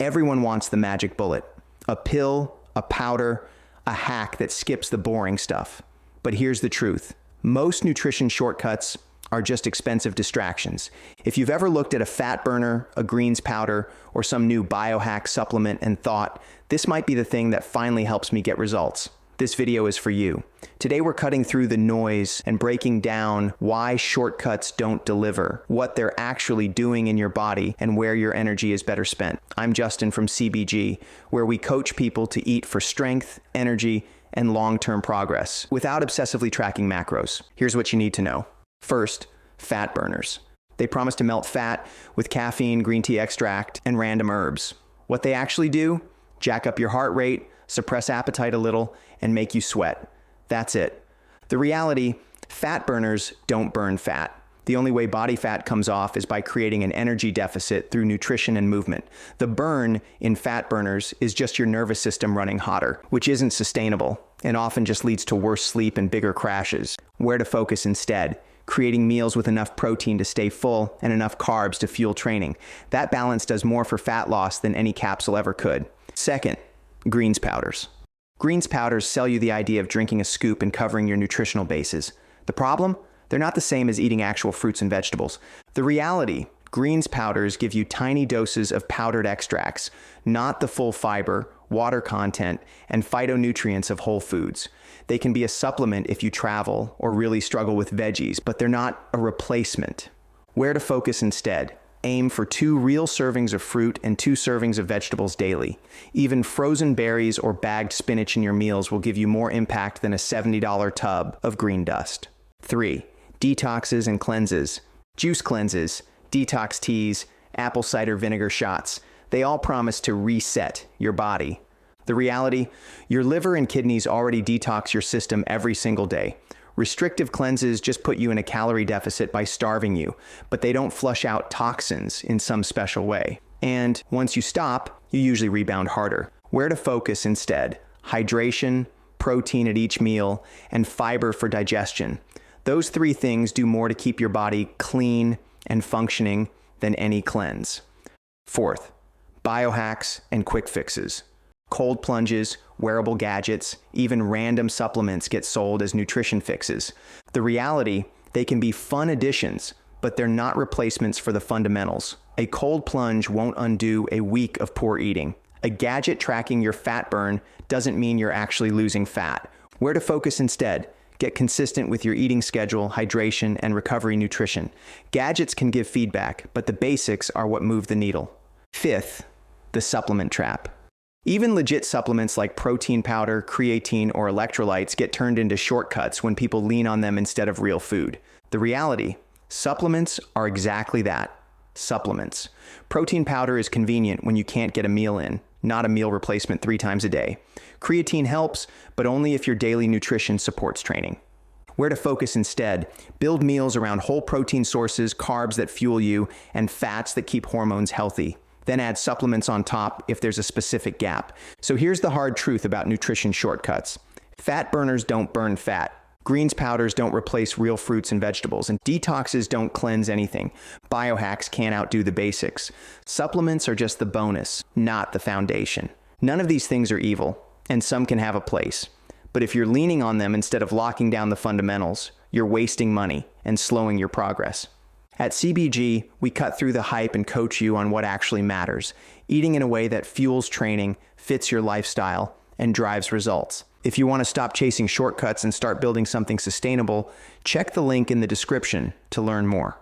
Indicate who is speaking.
Speaker 1: Everyone wants the magic bullet. A pill, a powder, a hack that skips the boring stuff. But here's the truth. Most nutrition shortcuts are just expensive distractions. If you've ever looked at a fat burner, a greens powder, or some new biohack supplement and thought, this might be the thing that finally helps me get results, this video is for you. Today we're cutting through the noise and breaking down why shortcuts don't deliver, what they're actually doing in your body, and where your energy is better spent. I'm Justin from CBG, where we coach people to eat for strength, energy, and long-term progress without obsessively tracking macros. Here's what you need to know. First, fat burners. They promise to melt fat with caffeine, green tea extract, and random herbs. What they actually do? Jack up your heart rate, suppress appetite a little, and make you sweat. That's it. The reality, fat burners don't burn fat. The only way body fat comes off is by creating an energy deficit through nutrition and movement. The burn in fat burners is just your nervous system running hotter, which isn't sustainable and often just leads to worse sleep and bigger crashes. Where to focus instead? Creating meals with enough protein to stay full and enough carbs to fuel training. That balance does more for fat loss than any capsule ever could. Second, greens powders. Greens powders sell you the idea of drinking a scoop and covering your nutritional bases. The problem? They're not the same as eating actual fruits and vegetables. The reality, greens powders give you tiny doses of powdered extracts, not the full fiber, water content, and phytonutrients of whole foods. They can be a supplement if you travel or really struggle with veggies, but they're not a replacement. Where to focus instead? Aim for 2 real servings of fruit and 2 servings of vegetables daily. Even frozen berries or bagged spinach in your meals will give you more impact than a $70 tub of green dust. 3. Detoxes and cleanses. Juice cleanses, detox teas, apple cider vinegar shots. They all promise to reset your body. The reality, your liver and kidneys already detox your system every single day. Restrictive cleanses just put you in a calorie deficit by starving you, but they don't flush out toxins in some special way. And once you stop, you usually rebound harder. Where to focus instead? Hydration, protein at each meal, and fiber for digestion. Those 3 things do more to keep your body clean and functioning than any cleanse. Fourth, biohacks and quick fixes. Cold plunges, wearable gadgets, even random supplements get sold as nutrition fixes. The reality, they can be fun additions, but they're not replacements for the fundamentals. A cold plunge won't undo a week of poor eating. A gadget tracking your fat burn doesn't mean you're actually losing fat. Where to focus instead? Get consistent with your eating schedule, hydration, and recovery nutrition. Gadgets can give feedback, but the basics are what move the needle. Fifth, the supplement trap. Even legit supplements like protein powder, creatine, or electrolytes get turned into shortcuts when people lean on them instead of real food. The reality, supplements are exactly that, supplements. Protein powder is convenient when you can't get a meal in, not a meal replacement 3 times a day. Creatine helps, but only if your daily nutrition supports training. Where to focus instead? Build meals around whole protein sources, carbs that fuel you, and fats that keep hormones healthy. Then add supplements on top if there's a specific gap. So here's the hard truth about nutrition shortcuts. Fat burners don't burn fat. Greens powders don't replace real fruits and vegetables, and detoxes don't cleanse anything. Biohacks can't outdo the basics. Supplements are just the bonus, not the foundation. None of these things are evil, and some can have a place. But if you're leaning on them instead of locking down the fundamentals, you're wasting money and slowing your progress. At CBG, we cut through the hype and coach you on what actually matters, eating in a way that fuels training, fits your lifestyle, and drives results. If you want to stop chasing shortcuts and start building something sustainable, check the link in the description to learn more.